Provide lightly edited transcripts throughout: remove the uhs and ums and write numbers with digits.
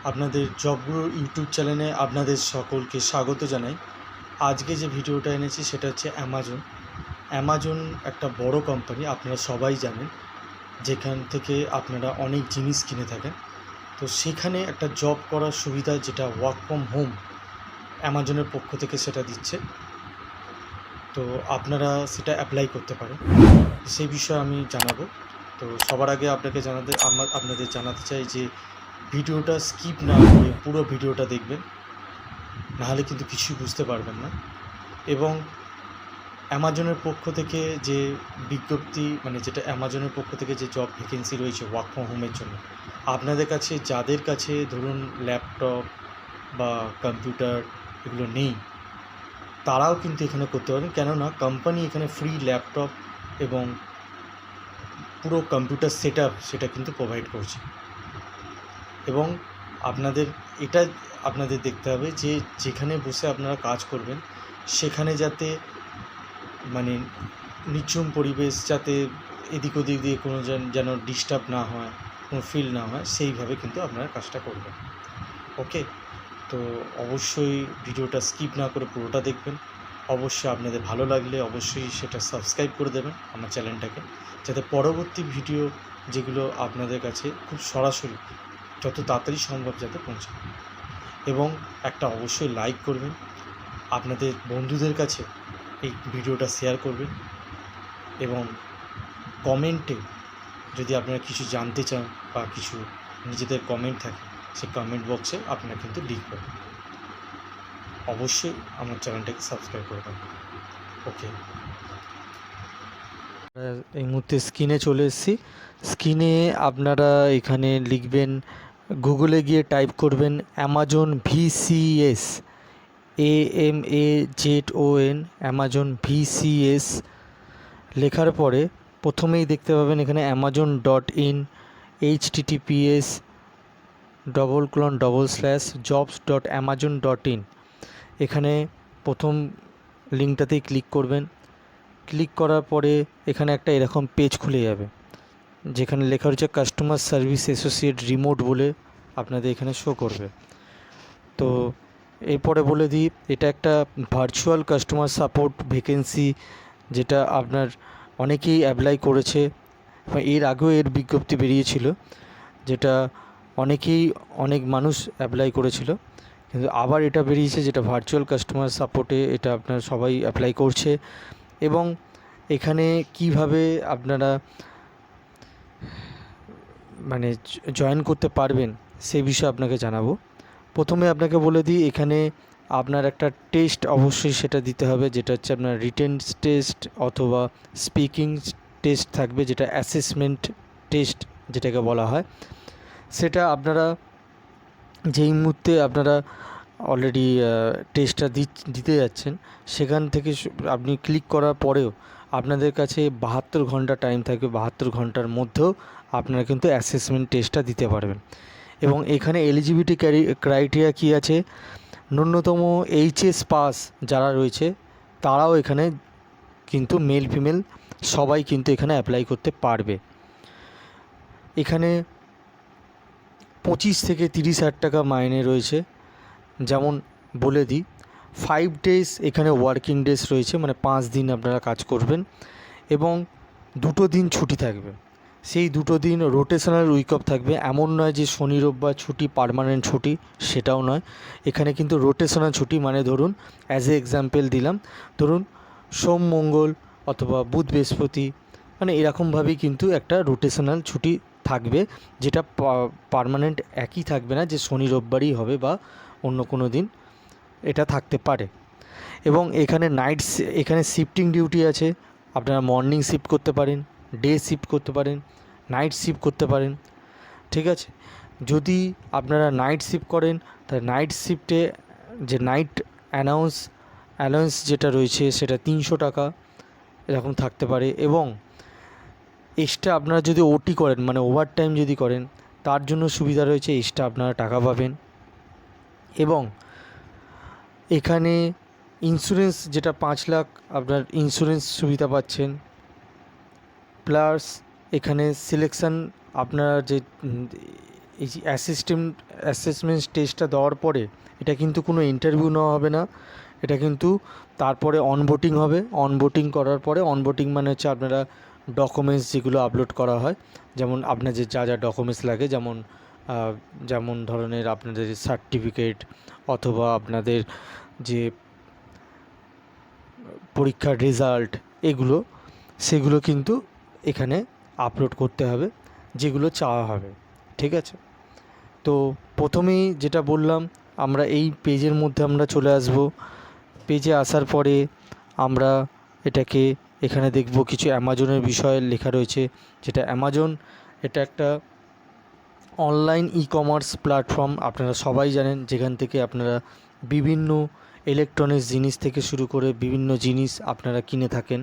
আপনাদের জবগুলোর ইউটিউব চ্যানেলে আপনাদের সকলকে স্বাগত জানাই। আজকে যে ভিডিওটা এনেছি সেটা হচ্ছে অ্যামাজন একটা বড় কোম্পানি, আপনারা সবাই জানেন, যেখান থেকে আপনারা অনেক জিনিস কিনে থাকেন। তো সেখানে একটা জব করার সুবিধা, যেটা ওয়ার্ক ফ্রম হোম অ্যামাজনের পক্ষ থেকে সেটা দিচ্ছে। তো আপনারা সেটা অ্যাপ্লাই করতে পারেন, সেই বিষয়ে আমি জানাবো। তো সবার আগে আপনাদের জানাতে চাই যে ভিডিওটা স্কিপ না করে পুরো ভিডিওটা দেখবেন, নাহলে কিন্তু কিছুই বুঝতে পারবেন না। এবং অ্যামাজনের পক্ষ থেকে যে বিজ্ঞপ্তি, যেটা অ্যামাজনের পক্ষ থেকে যে জব ভ্যাকেন্সি রয়েছে ওয়ার্ক ফ্রম হোমের জন্য, আপনাদের কাছে যাদের কাছে ধরুন ল্যাপটপ বা কম্পিউটার এগুলো নেই, তারাও কিন্তু এখানে করতে পারেন। কেননা কোম্পানি এখানে ফ্রি ল্যাপটপ এবং পুরো কম্পিউটার সেটা কিন্তু প্রোভাইড করছে। এবং এটা আপনাদের দেখতে হবে যে যেখানে বসে আপনারা কাজ করবেন সেখানে যাতে নিঝুম পরিবেশ, যাতে এদিক ওদিক দিয়ে কোনো যেন ডিস্টার্ব না হয়, কোনো ফিল না হয়, সেইভাবে কিন্তু আপনারা কাজটা করবেন। ওকে, তো অবশ্যই ভিডিওটা স্কিপ না করে পুরোটা দেখবেন। অবশ্যই আপনাদের ভালো লাগলে অবশ্যই সেটা সাবস্ক্রাইব করে দেবেন আমার চ্যানেলটাকে, যাতে পরবর্তী ভিডিও যেগুলো আপনাদের কাছে খুব সরাসরি যত তাড়াতাড়ি সম্ভব যাতে পৌঁছায়। এবং একটা অবশ্যই লাইক করবেন, আপনাদের বন্ধুদের কাছে এই ভিডিওটা শেয়ার করবেন। এবং কমেন্টে যদি আপনারা কিছু জানতে চান বা কিছু নিজেদের কমেন্ট থাকে, সেই কমেন্ট বক্সে আপনারা কিন্তু লিখবেন। অবশ্যই আমার চ্যানেলটাকে সাবস্ক্রাইব করবেন। ওকে, এই মুহূর্তে স্ক্রিনে চলে এসেছি। স্ক্রিনে আপনারা এখানে লিখবেন, গুগলে গিয়ে টাইপ করবেন Amazon VCS, AMAZON, Amazon VCS লেখার পরে প্রথমেই দেখতে পাবেন এখানে amazon.in https://jobs.amazon.in। এখানে প্রথম লিঙ্কটাতেই ক্লিক করবেন। ক্লিক করার পরে এখানে একটা এরকম পেজ খুলে যাবে, যেখানে লেখা রয়েছে কাস্টমার সার্ভিস অ্যাসোসিয়েট রিমোট বলে আপনাদের এখানে শো করবে। তো এরপরে বলে দিই, এটা একটা ভার্চুয়াল কাস্টমার সাপোর্ট ভ্যাকেন্সি, যেটা আপনার অনেকেই অ্যাপ্লাই করেছে। এর আগেও এর বিজ্ঞপ্তি বেরিয়েছিল, যেটা অনেক মানুষ অ্যাপ্লাই করেছিল, কিন্তু আবার এটা বেরিয়েছে যেটা ভার্চুয়াল কাস্টমার সাপোর্টে, এটা আপনার সবাই অ্যাপ্লাই করছে। এবং এখানে কিভাবে আপনারা জয়েন করতে পারবেন সেই বিষয়ে আপনাকে জানাবো। প্রথমে আপনাকে বলে দিই, এখানে আপনার একটা টেস্ট অবশ্যই সেটা দিতে হবে, যেটা হচ্ছে আপনার রিটেন টেস্ট অথবা স্পিকিং টেস্ট থাকবে, যেটা অ্যাসেসমেন্ট টেস্ট যেটাকে বলা হয়। সেটা আপনারা যেই মুহূর্তে আপনারা অলরেডি টেস্টটা দিতে যাচ্ছেন, সেখান থেকে আপনি ক্লিক করার পরেও আপনাদের কাছে 72 ঘন্টা টাইম থাকবে। 72 ঘন্টার মধ্যেও আপনারা কিন্তু অ্যাসেসমেন্ট টেস্টটা দিতে পারবেন। এবং এখানে এলিজিবিলিটি ক্রাইটেরিয়া কী আছে, ন্যূনতম HS পাস যারা রয়েছে তারাও এখানে কিন্তু মেল ফিমেল সবাই কিন্তু এখানে অ্যাপ্লাই করতে পারবে। এখানে 25 থেকে 30 হাজার টাকা মাইনে রয়েছে। যেমন বলে দিই, 5 ডেজ এখানে ওয়ার্কিং ডেজ রয়েছে, 5 দিন আপনারা কাজ করবেন এবং 2 দিন ছুটি থাকবে। সেই 2 দিন রোটেশনাল উইক অফ থাকবে। এমন নয় যে শনি রোববার ছুটি, পার্মানেন্ট ছুটি, সেটাও নয়। এখানে কিন্তু রোটেশনাল ছুটি, ধরুন অ্যাজ এ এক্সাম্পল দিলাম, ধরুন সোম মঙ্গল অথবা বুধ বৃহস্পতি, এরকমভাবেই কিন্তু একটা রোটেশনাল ছুটি থাকবে, যেটা পার্মানেন্ট একই থাকবে না যে শনি রোববারই হবে বা অন্য কোনো দিন এটা থাকতে পারে। এবং এখানে শিফটিং ডিউটি আছে, আপনারা মর্নিং শিফট করতে পারেন, ডে শিফট করতে পারেন, নাইট শিফট করতে পারেন। ঠিক আছে, যদি আপনারা নাইট শিফট করেন তাহলে নাইট শিফটে যে নাইট অ্যালাউন্স যেটা রয়েছে সেটা 300 টাকা এরকম থাকতে পারে। এবং এক্সট্রা আপনারা যদি ওটি করেন, ওভার টাইম যদি করেন, তার জন্য সুবিধা রয়েছে, এক্সট্রা আপনারা টাকা পাবেন। এবং এখানে ইন্স্যুরেন্স, যেটা 5 লাখ আপনার ইন্স্যুরেন্স সুবিধা পাচ্ছেন। প্লাস এখানে সিলেকশান, আপনারা যে এই যে অ্যাসেসমেন্ট টেস্টটা দেওয়ার পরে এটা কিন্তু কোনো ইন্টারভিউ নেওয়া হবে না, এটা কিন্তু তারপরে অনবোর্ডিং হবে। অনবোর্ডিং করার পরে, অনবোর্ডিং মানে হচ্ছে আপনারা ডকুমেন্টস যেগুলো আপলোড করা হয়, যেমন আপনাদের যা যা ডকুমেন্টস লাগে, যেমন ধরনের আপনাদের সার্টিফিকেট অথবা আপনাদের যে পরীক্ষার রেজাল্ট, সেগুলো কিন্তু এখানে আপলোড করতে হবে, যেগুলো চাওয়া হবে। ঠিক আছে, তো প্রথমেই যেটা বললাম, আমরা এই পেজের মধ্যে আমরা চলে আসব। পেজে আসার পরে আমরা এখানে দেখব কিছু অ্যামাজনের বিষয়ে লেখা রয়েছে, যেটা অ্যামাজন এটা একটা অনলাইন ই কমার্স প্ল্যাটফর্ম, আপনারা সবাই জানেন, যেখান থেকে আপনারা বিভিন্ন ইলেকট্রনিক্স জিনিস থেকে শুরু করে বিভিন্ন জিনিস আপনারা কিনে থাকেন,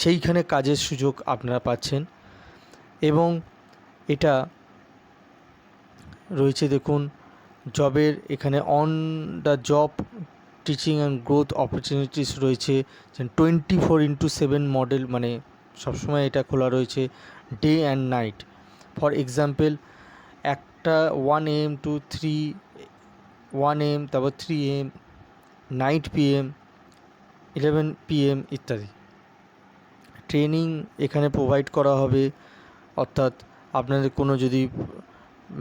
সেইখানে কাজের সুযোগ আপনারা পাচ্ছেন। এবং এটা রয়েছে দেখুন জবের, এখানে on the job teaching and growth opportunities রয়েছে, 24/7 মডেল, মানে সবসময় এটা খোলা রয়েছে, day and night. For example, একটা 1 AM to 1 AM, তারপর 3 AM, নাইট PM, 11 PM ইত্যাদি ট্রেনিং এখানে প্রোভাইড করা হবে। অর্থাৎ আপনাদের কোনো যদি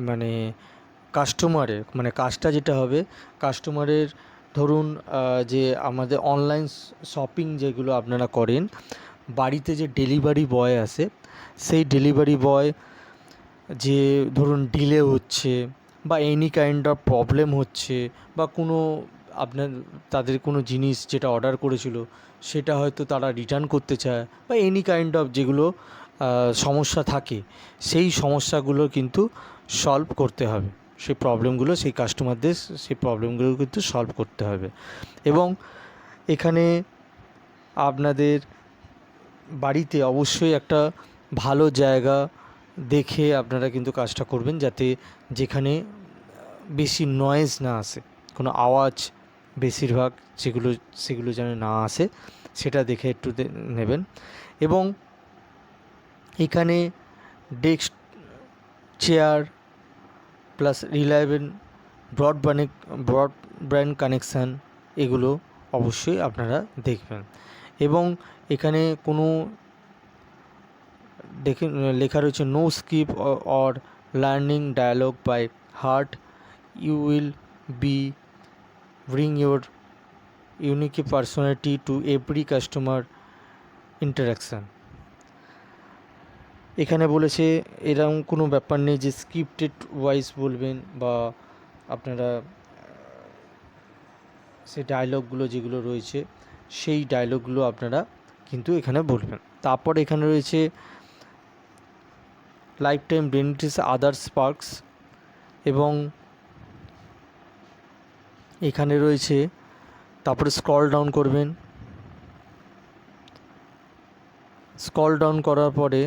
মানে কাজটা যেটা হবে, কাস্টমারের ধরুন যে আমাদের অনলাইন শপিং যেগুলো আপনারা করেন, বাড়িতে যে ডেলিভারি বয় আসে, সেই ডেলিভারি বয় যে ধরুন ডিলে হচ্ছে বা এনি কাইন্ড অফ প্রবলেম হচ্ছে, বা তাদের কোনো জিনিস যেটা অর্ডার করেছিল সেটা হয়তো তারা রিটার্ন করতে চায়, বা এনি কাইন্ড অফ যেগুলো সমস্যা থাকে, সেই সমস্যাগুলো কিন্তু সলভ করতে হবে। সেই প্রবলেমগুলো কিন্তু সলভ করতে হবে। এবং এখানে আপনাদের বাড়িতে অবশ্যই একটা ভালো জায়গা দেখে আপনারা কিন্তু কাজটা করবেন, যাতে যেখানে বেশি নয়েজ না আসে, কোনো আওয়াজ বেশিরভাগ সেগুলো যেন না আসে, সেটা দেখে একটু নেবেন। এবং এখানে desk, chair plus reliable broadband connection, এগুলো অবশ্যই আপনারা দেখবেন। এবং এখানে লেখা রয়েছে no skip or learning dialogue by heart, you will be bring your unique personality to every customer interaction. এখানে বলেছে এরকম কোনো ব্যাপার নেই যে স্ক্রিপ্টেড ওয়াইজ বলবেন, বা আপনারা সেই ডায়লগগুলো যেগুলো রয়েছে সেই ডায়লগগুলো আপনারা কিন্তু এখানে বলবেন। তারপর এখানে রয়েছে life time benefits others parks, এবং এখানে রয়েছে, তারপরে স্ক্রল ডাউন করবেন। স্ক্রল ডাউন করার পরে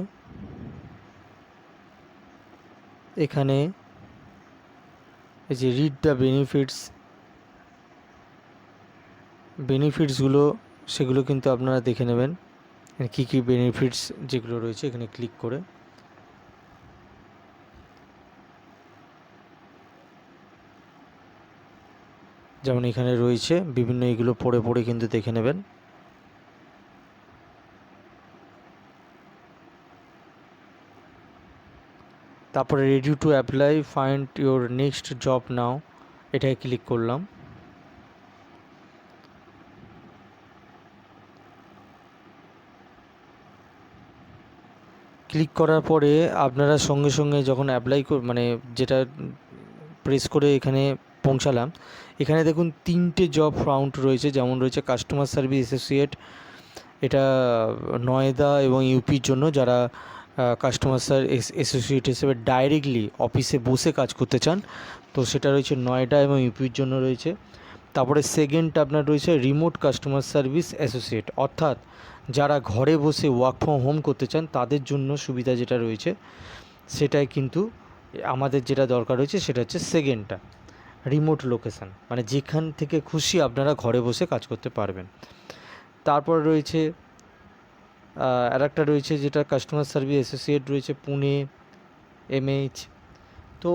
এখানে এই যে রিড দ্য বেনিফিটসগুলো, সেগুলো কিন্তু আপনারা দেখে নেবেন, কী কী বেনিফিটস যেগুলো রয়েছে এখানে ক্লিক করে। যেমন এখানে রয়েছে বিভিন্ন, এগুলো পড়ে পড়ে কিন্তু দেখে নেবেন। তারপরে ready to apply, find your next job now, এটায় ক্লিক করলাম। ক্লিক করার পরে আপনারা সঙ্গে সঙ্গে যখন যেটা প্রেস করে এখানে পৌঁছালাম, এখানে দেখুন 3টে জব ফাউন্ড রয়েছে, যেমন রয়েছে কাস্টমার সার্ভিস অ্যাসোসিয়েট, এটা নয়দা এবং ইউপির জন্য, যারা কাস্টমার অ্যাসোসিয়েট হিসেবে ডাইরেক্টলি অফিসে বসে কাজ করতে চান, তো সেটা রয়েছে নয়ডা এবং ইউপির জন্য রয়েছে। তারপরে সেকেন্ড আপনার রয়েছে রিমোট কাস্টমার সার্ভিস অ্যাসোসিয়েট, অর্থাৎ যারা ঘরে বসে ওয়ার্ক ফ্রম হোম করতে চান তাদের জন্য সুবিধা যেটা রয়েছে, সেটাই কিন্তু আমাদের যেটা দরকার রয়েছে সেটা হচ্ছে সেকেন্ডটা, রিমোট লোকেশান, মানে যেখান থেকে খুশি আপনারা ঘরে বসে কাজ করতে পারবেন। তারপর রয়েছে আরেকটা রয়েছে যেটা কাস্টমার সার্ভিস অ্যাসোসিয়েট রয়েছে পুনে, MH, তো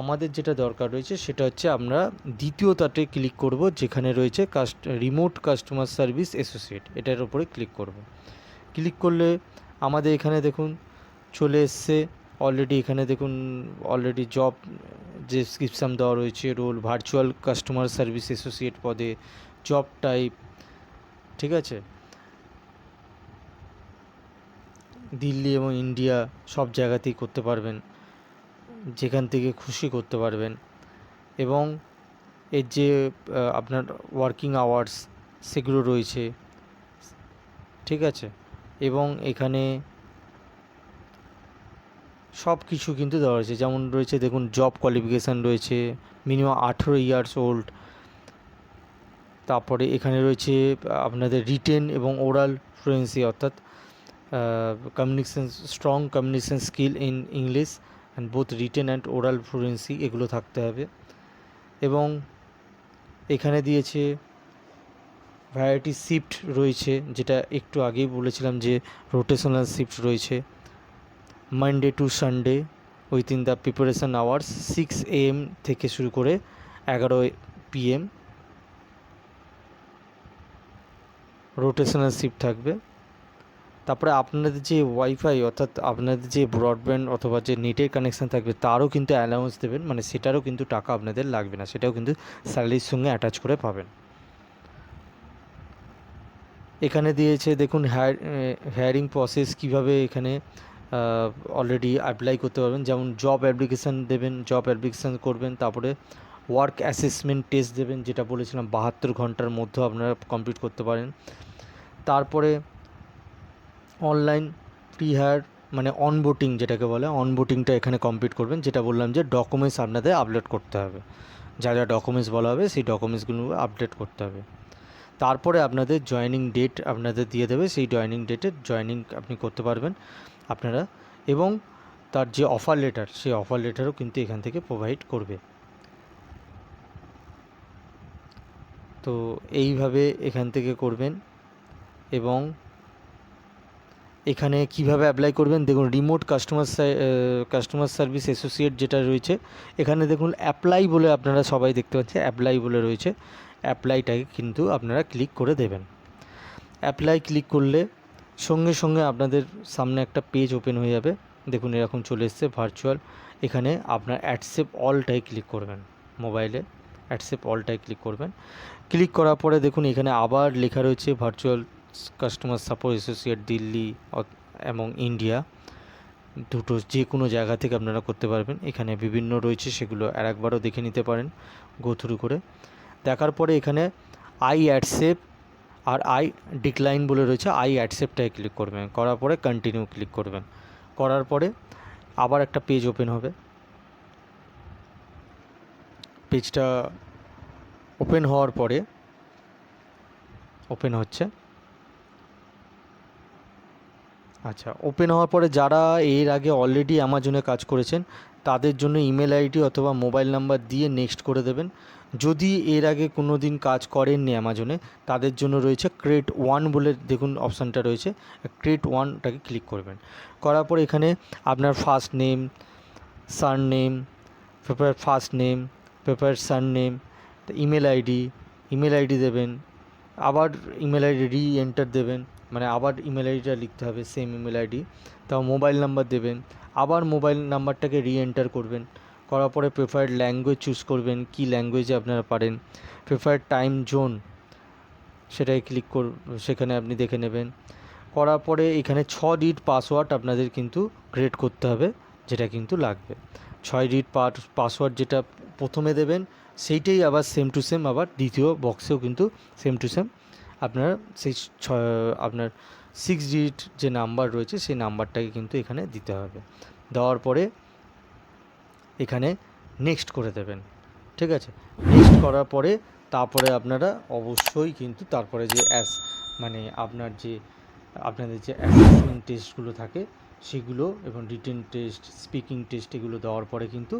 আমাদের যেটা দরকার রয়েছে সেটা হচ্ছে আমরা দ্বিতীয়টাতে ক্লিক করব, যেখানে রয়েছে রিমোট কাস্টমার সার্ভিস অ্যাসোসিয়েট, এটার উপরে ক্লিক করব। ক্লিক করলে আমাদের এখানে দেখুন চলে এসছে অলরেডি। এখানে দেখুন অলরেডি জব ডেসক্রিপশান দেওয়া রয়েছে, role virtual customer service associate পদে, জব টাইপ, ঠিক আছে, দিল্লি এবং ইন্ডিয়া সব জায়গাতেই করতে পারবেন, যেখান থেকে খুশি করতে পারবেন। এবং এর যে আপনার ওয়ার্কিং আওয়ার্স সেগুলো রয়েছে, ঠিক আছে। এবং এখানে সব কিছু কিন্তু দেওয়া রয়েছে, যেমন রয়েছে দেখুন জব কোয়ালিফিকেশান রয়েছে, মিনিমাম 18 ইয়ার্স ওল্ড। তারপরে এখানে রয়েছে আপনাদের রিটেন এবং ওরাল ফ্লুয়েন্সি, অর্থাৎ communication, strong communication skill in English and both written and oral fluency, এগুলো থাকতে হবে। এবং এখানে দিয়েছে ভ্যারাইটি শিফট রয়েছে, যেটা একটু আগেই বলেছিলাম যে রোটেশনাল শিফট রয়েছে। Monday to Sunday within the preparation hours 6 AM থেকে শুরু করে 11 PM রোটেশনাল শিফট থাকবে। তারপরে আপনাদের যে ওয়াইফাই অর্থাৎ আপনাদের যে ব্রডব্যান্ড অথবা যে নেটের কানেকশান থাকবে তারও কিন্তু অ্যালাউন্স দেবেন, মানে সেটারও কিন্তু টাকা আপনাদের লাগবে না, সেটাও কিন্তু স্যালারির সঙ্গে অ্যাটাচ করে পাবেন। এখানে দিয়েছে দেখুন হায়ারিং প্রসেস কীভাবে এখানে অলরেডি অ্যাপ্লাই করতে পারবেন, যেমন জব অ্যাপ্লিকেশান দেবেন, জব অ্যাপ্লিকেশান করবেন, তারপরে ওয়ার্ক অ্যাসেসমেন্ট টেস্ট দেবেন, যেটা বলেছিলাম 72 ঘন্টার মধ্যে আপনারা কমপ্লিট করতে পারেন। তারপরে অনলাইন প্রি হায়ার মানে অনবোটিং যেটাকে বলে, অনবোটিংটা এখানে কমপ্লিট করবেন, যেটা বললাম যে ডকুমেন্টস আপনাদের আপলোড করতে হবে, যা যা ডকুমেন্টস বলা হবে সেই ডকুমেন্টসগুলো আপডেট করতে হবে। তারপরে আপনাদের জয়েনিং ডেট আপনাদের দিয়ে দেবে, সেই জয়েনিং ডেটে জয়েনিং আপনি করতে পারবেন আপনারা। এবং তার যে অফার লেটার, সেই অফার লেটারও কিন্তু এখান থেকে প্রোভাইড করবে। তো এইভাবে এখান থেকে করবেন। এবং এখানে কিভাবে অ্যাপ্লাই করবেন দেখুন, রিমোট কাস্টমার সার্ভিস অ্যাসোসিয়েট যেটা রয়েছে, এখানে দেখুন অ্যাপ্লাই বলে আপনারা সবাই দেখতে পাচ্ছেন, অ্যাপ্লাই বলে রয়েছে, অ্যাপ্লাইটাকে কিন্তু আপনারা ক্লিক করে দেবেন। অ্যাপ্লাই ক্লিক করলে সঙ্গে সঙ্গে আপনাদের সামনে একটা পেজ ওপেন হয়ে যাবে, দেখুন এরকম চলে এসছে ভার্চুয়াল। এখানে আপনার অ্যাকসেপ্ট অলটাই ক্লিক করবেন, মোবাইলে অ্যাকসেপ্ট অলটাই ক্লিক করবেন। ক্লিক করার পরে দেখুন এখানে আবার লেখা রয়েছে virtual customer support associate Delhi এবং ইন্ডিয়া, দুটো যে কোনো জায়গা থেকে আপনারা করতে পারবেন। এখানে বিভিন্ন রয়েছে, সেগুলো একবারও দেখে নিতে পারেন গো থ্রু করে। দেখার পরে এখানে আই অ্যাকসেপ্ট আর আই ডিক্লাইন বলে রয়েছে, আই অ্যাকসেপ্টটাই ক্লিক করবেন, করার পরে কন্টিনিউ ক্লিক করবেন। করার পরে আবার একটা পেজ ওপেন হবে, পেজটা ওপেন হওয়ার পরে ওপেন হচ্ছে, আচ্ছা ওপেন হওয়ার পরে যারা এর আগে অলরেডি অ্যামাজনে কাজ করেছেন তাদের জন্য ইমেল আইডি অথবা মোবাইল নাম্বার দিয়ে নেক্সট করে দেবেন। যদি এর আগে কোনো দিন কাজ করেননি অ্যামাজনে, তাদের জন্য রয়েছে ক্রিয়েট ওয়ান বলে দেখুন অপশানটা রয়েছে, ক্রিয়েট ওয়ানটাকে ক্লিক করবেন। করার পর এখানে আপনার first name, surname, prefer first name, prefer surname, email ID দেবেন, আবার ইমেল আইডি রি এন্টার দেবেন, মানে আবার ইমেল আইডিটা লিখতে হবে সেম ইমেল আইডি, তাও মোবাইল নাম্বার দেবেন, আবার মোবাইল নাম্বারটাকে রি এন্টার করবেন। করার পরে প্রেফার্ড ল্যাঙ্গুয়েজ চুজ করবেন, কী ল্যাঙ্গুয়েজে আপনারা পারেন, প্রেফার্ড টাইম জোন সেটাই ক্লিক সেখানে আপনি দেখে নেবেন। করার পরে এখানে 6 ডিজিট পাসওয়ার্ড আপনাদের কিন্তু ক্রিয়েট করতে হবে, যেটা কিন্তু লাগবে। 6 ডিজিট পাসওয়ার্ড যেটা প্রথমে দেবেন সেইটাই আবার সেম টু সেম আবার দ্বিতীয় বক্সেও কিন্তু সেম টু সেম আপনারা সেই আপনার 6 ডিজিট যে নাম্বার রয়েছে সেই নাম্বারটাকে কিন্তু এখানে দিতে হবে। দেওয়ার পরে এখানে নেক্সট করে দেবেন, ঠিক আছে। নেক্সট করার পরে তারপরে আপনারা অবশ্যই কিন্তু তারপরে যে মানে আপনাদের যে অ্যাসেসমেন্ট টেস্টগুলো থাকে সেগুলো এবং রিটেন টেস্ট, স্পিকিং টেস্ট এগুলো দেওয়ার পরে কিন্তু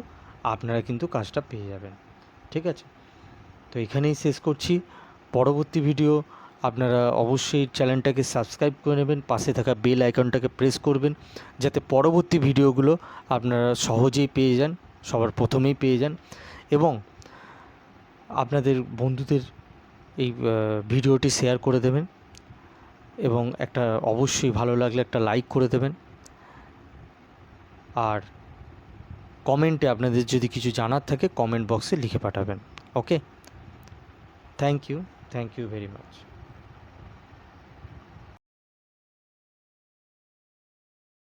আপনারা কিন্তু কাজটা পেয়ে যাবেন, ঠিক আছে। তো এখানেই শেষ করছি। পরবর্তী ভিডিও আপনারা অবশ্যই চ্যানেলটাকে সাবস্ক্রাইব করে নেবেন, পাশে থাকা বেল আইকনটাকে প্রেস করবেন, যাতে পরবর্তী ভিডিওগুলো আপনারা সহজেই পেয়ে যান। সবার প্রথমেই পেয়ে যান। এবং আপনাদের বন্ধুদের এই ভিডিওটি শেয়ার করে দেবেন এবং একটা অবশ্যই ভালো লাগলে একটা লাইক করে দেবেন। আর কমেন্টে আপনাদের যদি কিছু জানার থাকে কমেন্ট বক্সে লিখে পাঠাবেন। ওকে, থ্যাংক ইউ ভেরি মাচ।